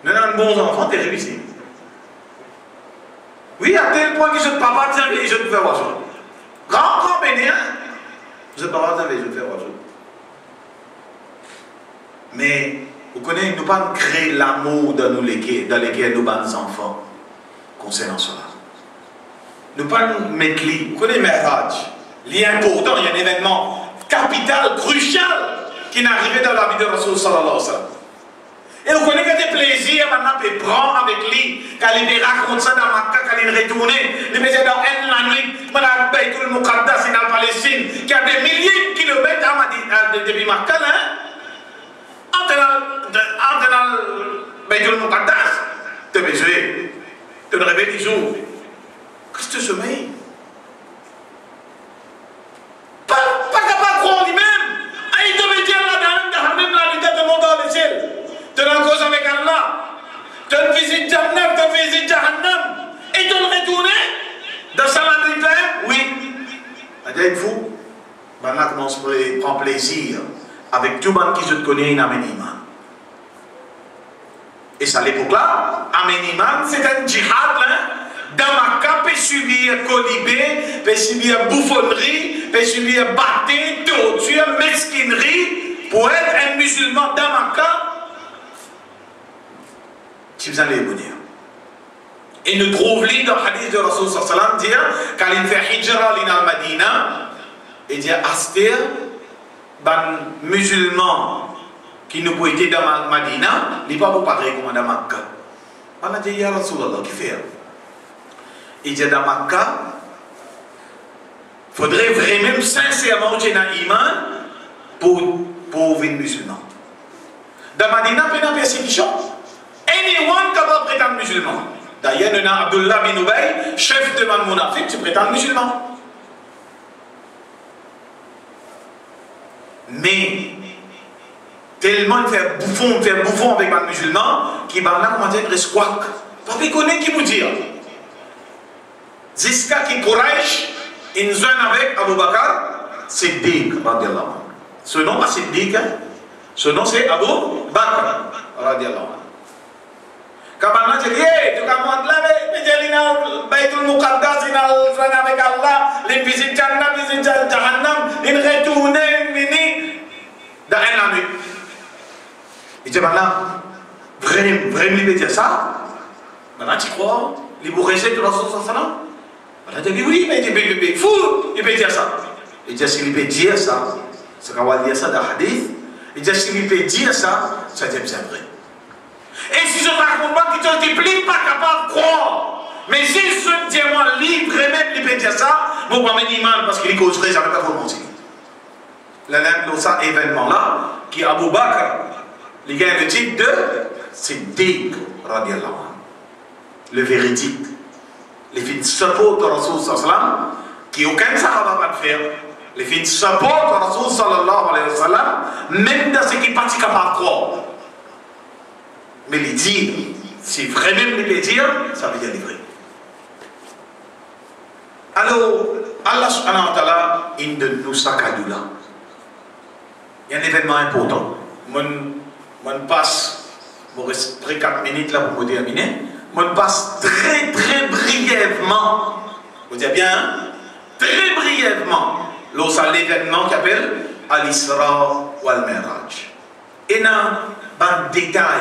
Nous avons un bon enfant, tu es réussi. Oui, à tel point que je ne parle pas de servir, je ne fais pas ça. Grand bénéen, je ne parle pas de servir, je ne fais pas ça. Mais, vous connaissez, nous ne pas créer l'amour dans lesquels nous avons des enfants concernant cela. Nous ne pas nous mettre les. Vous connaissez Mi'raj. L'important, il y a un événement capital, crucial, qui est arrivé dans la vie de Rasul sallallahu alayhi wa sallam. Et vous connaissez qu'il y a des plaisirs maintenant qu'il prend avec lui, quand il raconte ça dans Makkah, quand il retourne, il met dans la nuit, dans le Baytul Muqaddas, dans la Palestine, qui a des milliers de kilomètres depuis Makkah, entre dans le Baytul Muqaddas, tu es besoin, tu te réveilles du jour. Qu'est-ce que tu sommeilles? Pas capable de croire lui-même. Il te met là, même la vie de monter dans les ciels. Tu es en cause avec Allah. Tu as une visite Jahannam, tu as une visite Jahannam. Et tu es retourné dans sa main. Oui. Il faut. Maintenant, commence à prendre plaisir avec tout le monde qui je te connais, il amène iman. Et ça, à l'époque-là, amène iman, c'est un djihad, hein. Dans Makkah, peut subir colibé, peut subir bouffonnerie, peut subir bâté, torture, mesquinerie, pour être un musulman dans Makkah. Si vous allez le dire. Et nous trouvons dans le hadith de Rasul sallallahu alayhi wa sallam dire, quand il fait hijra à Madina, il dit Astir, ban musulman qui nous peut être dans Madina, il n'est pas pour parler comme dans Makkah. On a dit, Ya Rasulallah, qui fait? Il dit dans Makkah, il faudrait vraiment sincèrement avoir un iman pour devenir musulman. Dans Madina, il y a une persécution. Anyone capable de prétendre musulman. D'ailleurs, il y a Abdullah bin Ubay, chef de Man Munafik, tu prétends musulman. Mais, tellement il fait bouffon avec Man musulman, qu'il va là, comment dire, il reste quack. Papi connaît qui vous dit. Jusqu'à qui Quraysh, ils sont avec Abu Bakr, Siddiq, radiallahu anhu. Ce nom pas Siddiq, ce nom c'est Abu Bakr, radiallahu anhu. Kabana jadi, tu kamu adalah menjalina Baitul Muqaddas inal sana avec Allah, les visite Jannah, visite Jahannam, in retourne ini, dah en nuit. Il dit maintenant, vraiment il dire ça. Maintenant tu crois, il vous récite le Rasul sallallahu. Maintenant tu dis oui, mais il dit fou, il peut dire ça. Il dit s'il peut dire ça, c'est qu'on va dire ça dans le hadith. Il dit s'il peut dire ça, ça dit c'est vrai. Et si je ne raconte pas que tu ne t'es pas capable de croire, mais si ce diamant libre, même il peut dire ça, vous ne pouvez pas parce qu'il causerait, j'avais pas trop menti. Là, événement-là, qui est Abu Bakr, il gagne le titre de Siddiq, radiallahu anhu. Le véridique. Les filles de support de Rasul sallam, qui aucun sahaba va faire. Les filles de support de Rasul sallallahu alayhi wa sallam, même dans ce qui n'est pas capable de croire. Mais les dire, si vraiment les dire, ça veut dire les vrais. Alors, Allah subhanahu wa ta'ala, il donne nous ça cadeau là. Il y a un événement important. Je passe, il me reste 3-4 minutes là pour me terminer. Je passe très brièvement, vous dites bien, hein? Très brièvement, lorsqu'il l'événement qui appelle Al-Isra wal-Miraj. Et là, un détail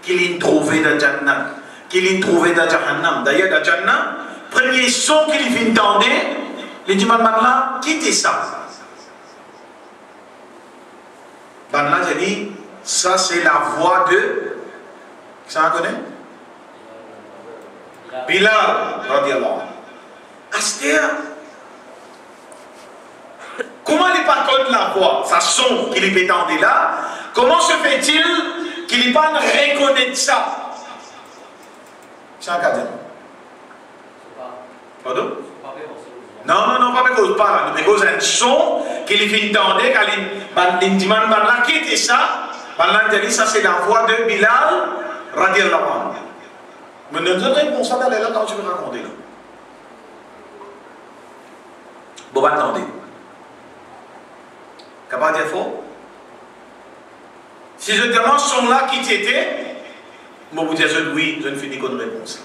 qu'il a trouvé dans Jannah, qu'il a trouvé dans Jahannam. D'ailleurs, dans Jannah, premier son qu'il vient d'entendre, il dit là, quittez ça. Là, j'ai dit, ça c'est la voix de. Ça en connaît? Bilal, radiallahu anhu. Astir, comment il n'est pas connu la voix, sa son qu'il est entendu là, comment se fait-il qu'il n'est pas reconnaît ça? C'est un cadre. Pardon? Non, pas parce que pas. Mais parce un son qu'il vient d'entendre, quand il dit là, qui était ça? Ça c'est la voix de Bilal, radiallahu anhu. Mais ne donne réponse à là quand tu me raconter là. Bon, attendez. Capable de dire faux? Si je demande son là qui t'était, moi vous dire oui, je ne finis qu'une réponse.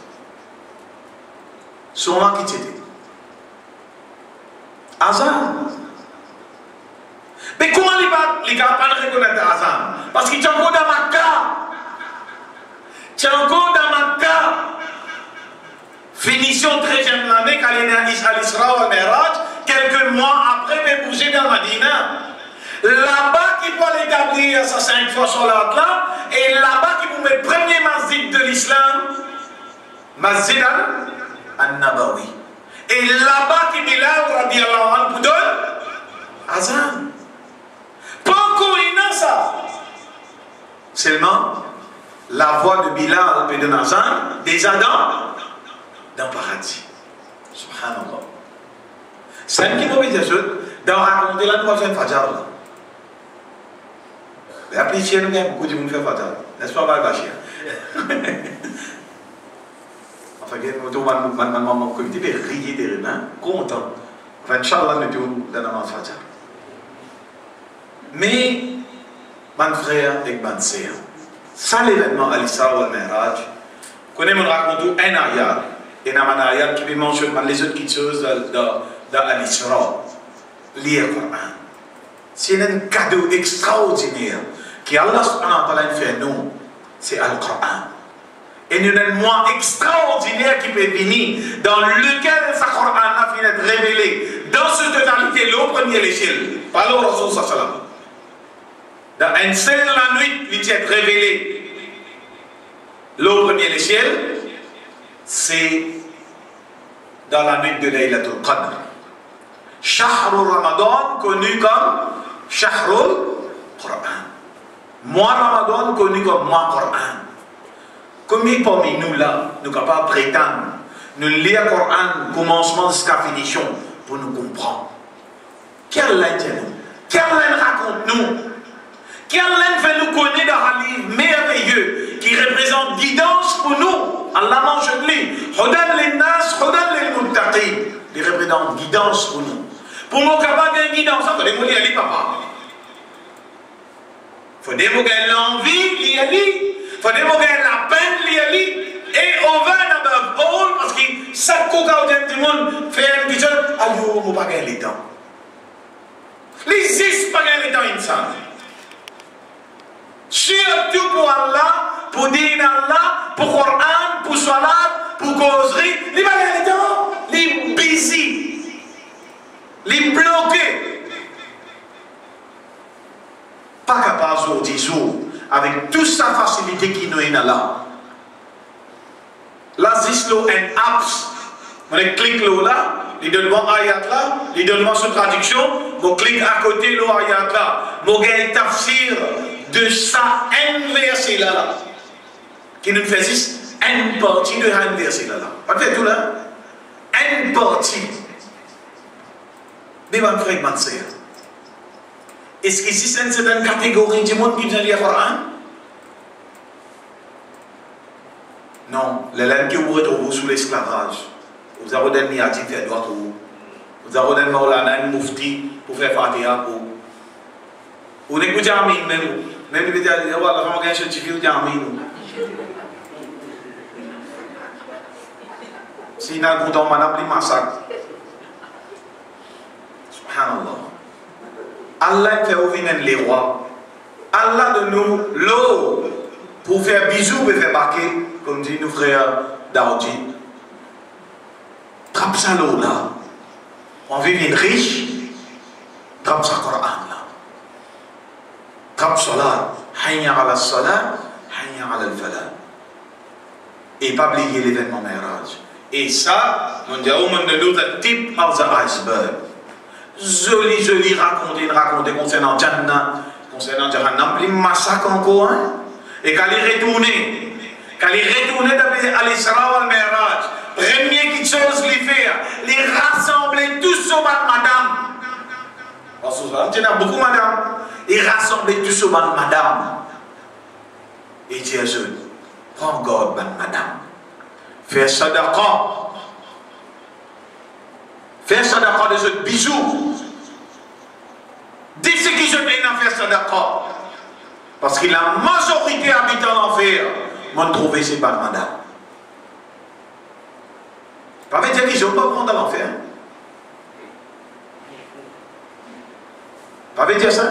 Son là qui t'était. Azan. Mais comment les gars pas reconnaître Azan? Parce qu'il est encore dans ma cas. Tu es encore dans ma cas. Finition 13e année, quand il est à l'Isra au Miraj, quelques mois après, il est bougé dans Madina. Là-bas, qui peut l'établir sa 5 fois sur l'autre là, et là-bas, qui vous met le premier masjid de l'islam, Masjid al-Nabawi. Et là-bas, qui Bilal, radiallahu anhu, vous donne Azan. Pas encore une ça. Seulement, la voix de Bilal et de Nazan, déjà dans le paradis. Subhanallah. C'est un qui m'a dit ça, dans raconter la troisième Fajr. Mais après, chez nous, il y a beaucoup de monde qui fait Fajr. N'est-ce pas, Bachir? Enfin, maman, comité de rire des reins, content. Enfin, Inch'Allah, nous sommes dans la Fajr. Mais, mon frère et ma sœur, ça l'événement Al-Isra wal-Miraj, qu'on aime raconter un ayat, et dans un ayat qui mentionne les autres choses dans Al-Isra, lire le Coran. C'est un cadeau extraordinaire que Allah subhanahu wa ta'ala fait nous, c'est Al-Coran. Et nous avons un mois extraordinaire qui peut venir, dans lequel sa Coran a fini d'être révélé, dans cette totalité, au premier échelle, par le Rasul sallallahu alayhi wa sallam. Dans une seule la nuit, il est révélé. Le premier échelle, c'est dans la nuit de Laylatul Qadr. Shahrul Ramadan, connu comme Shahrul Qur'an. Mois Ramadan, connu comme mois Qur'an. Combien parmi nous là, nous sommes capables de prétendre, nous lire le Qur'an, commencement jusqu'à finition, pour nous comprendre? Quelle langue raconte-nous? Quelle langue fait nous connaître dans un livre merveilleux qui représente guidance pour nous? Allah mange de lui. Hudan linnas, hudan lil muttaqin. Les représentants guidance pour nous. Pour nous capables de guidance, il faut des mots liés papa. Il faut des mots qui ont l'envie liés. Il faut des mots qui ont la peine liés. Et over and above all, parce que chaque coca du monde fait un petit peu, alors on ne va pas gagner le temps. Les six pas gagner le temps instant. Surtout pour Allah, pour dire Allah, pour Coran, pour Salat, pour causerie, les pas gagner le temps, les busy, les bloqués. Pas capable aujourd'hui, avec toute sa facilité qui nous est là. Là, zislo and apps. On clique là, il donne ayat là, il donne sous traduction, on clique à côté le ayat là. On gagne tafsir de ça, un verset là. Qui nous fait juste une partie de un verset là. Pas de tout là. Une partie. Mais on fragmente ça. Est-ce que si c'est une catégorie du monde qui vient lire le Coran? Non, les laines que vous retrouvez sous l'esclavage, vous avez donné un miatique fait droit pour vous avez donné un moufti pour faire Fatiha pour vous n'êtes pas jamais même vous dites la femme qui a un certificat de jamais si vous avez un content madame les massacre subhanallah Allah fait ouvrir les rois Allah de nous l'eau pour faire bisous pour faire baquer comme dit nos frères Daoudi. Trappe ça l'eau là. On veut une riche. Trappe ça Coran là. Trappe salat. Hayya ala salat. Hayya ala al-falah. Et pas oublier l'événement Mi'raj. Et ça, on dit au monde de l'autre type of the iceberg. Joli raconter concernant Jannah, concernant Jahannam, plus massacre encore. Hein? Et quand il est retourné. Quand il est retourné à l'Isra ou al-Mi'raj, première chose qu'il fait, il rassemble tous au bas de madame. Parce que il y a beaucoup de madame. Il rassemble tous au bas de madame. Et il dit à eux, prends God, madame. Fais sadaqa. Fais sadaqa de ce bisou. Dis ce qui se fait à faire sadaqa. Parce que la majorité habitant l'enfer m'ont trouvé ces pas madame. Pas veut dire qu'ils n'ont pas prendre à l'enfer. Pas veut dire ça.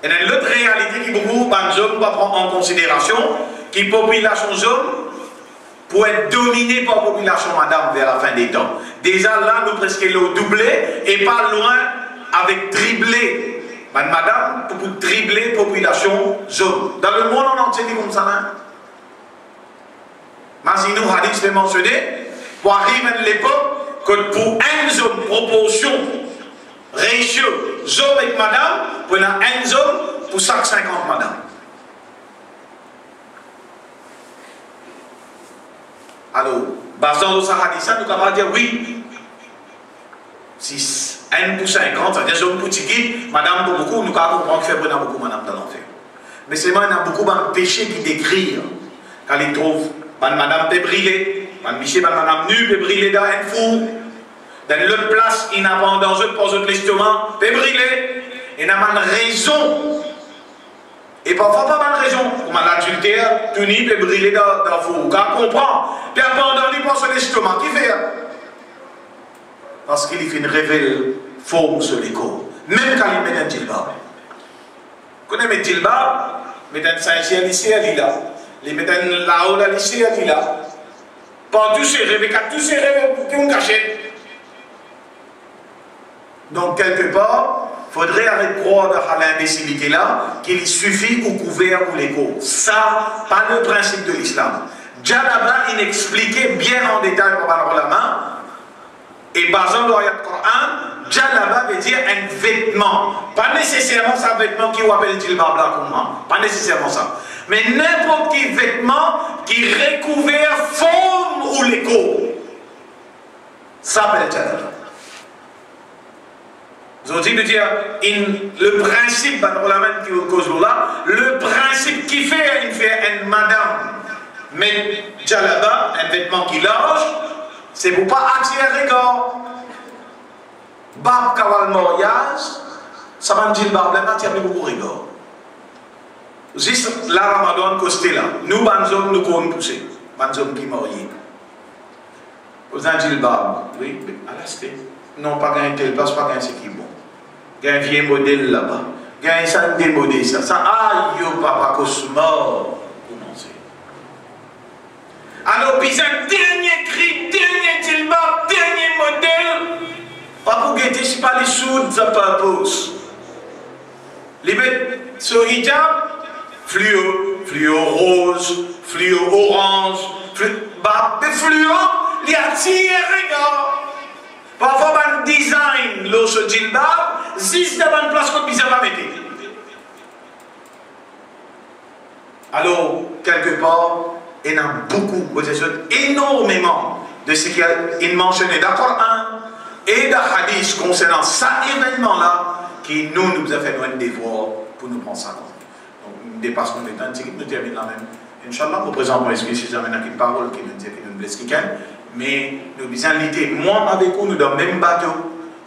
Et dans l'autre réalité qui beaucoup d'hommes va prendre en considération, qui population zone pour être dominée par la population madame vers la fin des temps. Déjà là, nous presque l'ont doublé et pas loin avec triplé. Madame, pour tripler la population zone. Dans le monde en entier, c'est comme ça. Mais si nous, hadith peut mentionner, pour arriver à l'époque, que pour une zone, proportion, ratio, zone avec madame, pour une zone, pour chaque 50 madame. Alors, basant sur ce hadith, nous pouvons dire oui. Si 1 pour 50, ça veut dire que pour Tiki, madame pour beaucoup, nous avons compris qu'il fait beaucoup madame dans l'enfer. Mais c'est moi, il y a beaucoup de péchés qui décrivent. Quand ils trouvent, madame peut briller, madame nue peut briller dans un four. Dans l'autre place, il n'a pas en danger pour l'estomac, peut briller. Il n'a pas de raison. Et parfois, pas de raison. Comme l'adultère, tout nu peut briller dans le four. Quand on comprend, puis abandonné pour l'estomac, qui fait? Parce qu'il fait une révèle forme sur les corps. Même quand il met un djilbab. Quand il met un djilbab, il met un saint-ciel ici, il est là. Il met un laola ici, il est là. Pas tous ces rêves, tous ces rêves qui ont caché. Donc, quelque part, il faudrait arrêter de croire à l'imbécilité là, qu'il suffit au couvert ou les corps. Ça, pas le principe de l'islam. Déjà là-bas, il expliquait bien en détail par la main. Et basant dans le Coran, Djalaba veut dire un vêtement. Pas nécessairement ça vêtement qui appelle djilbab là comme moi. Pas nécessairement ça. Mais n'importe quel vêtement qui recouvert forme ou l'écho. Ça s'appelle Djalaba. Vous avez dit de dire le principe, le principe qui fait une madame mettre djalaba, un vêtement qui large, c'est pour pas attirer regard. Bab kawal mariage, ça va me dire bab là, tu as beaucoup regard. Juste la Ramadan costé là, nous banzom nous qu'on pousser, banzom qui marié. Vous avez dit bab, oui, à l'aspect. Non, pas gagner tel place, pas gagner ce qui est bon. Gagner un vieux modèle là-bas. Gagner ça démodé ça. Ça, aïe, papa cosmo. Alors, puis un dernier cri, dernier tilbab, dernier modèle. Pas pour guetter, c'est pas les soudes, ça purpose. Les bêtes sur hijab, fluo, fluo rose, fluo orange, fluo, il y a tiré, regarde. Parfois, un design, l'eau sur djilbab, juste devant une place qu'on ne pas mettre. Alors, quelque part, il y en a beaucoup, énormément de ce qu'il est mentionné dans le Coran et dans le Hadith concernant cet événement-là qui nous a fait un devoir pour nous prendre ça. Donc, nous dépassons le temps, nous terminons là même. Inch'Allah, nous présentons l'esprit si jamais une parole qui nous dit que nous blesse quelqu'un, mais nous bisons l'idée, moi avec vous, nous dans le même bateau,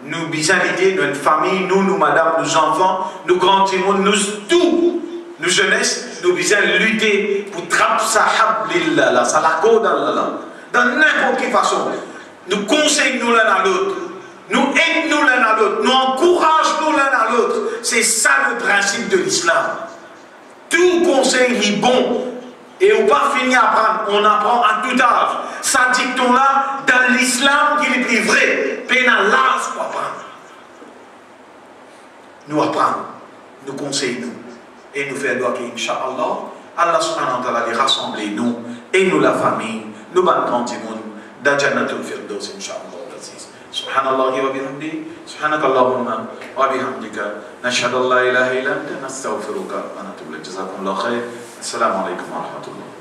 nous bisons l'idée, notre famille, nous, madame, nos enfants, nos grands témoins, nous tous. Nous jeunesse, nous bisons lutter pour trapper sa hablillah, sa la code dans n'importe quelle façon. Nous conseillons nous l'un à l'autre, nous aidons nous l'un à l'autre, nous encourageons nous l'un à l'autre. C'est ça le principe de l'islam. Tout conseil est bon et on ne pas finir à apprendre, on apprend à tout âge. Ça dicton-là, dans l'islam, qui est plus vrai, pénal l'âge pour apprendre. Nous apprendre, nous conseillons nous. Et nous faire doigt qu'Inch'Allah, Allah subhanahu wa ta'ala les rassembler nous, et nous la famille, nous ban grands-timoun, da jannatul firdaus, Inch'Allah, l'aziz. Subhanallah wa bihamdi, subhanakallahumma wa bihamdika, nashhadu an la ilaha illa anta, nastaghfiruka wa natubu ilayk. Jazakumullahu khair. Assalamu alaikum wa rahmatullah.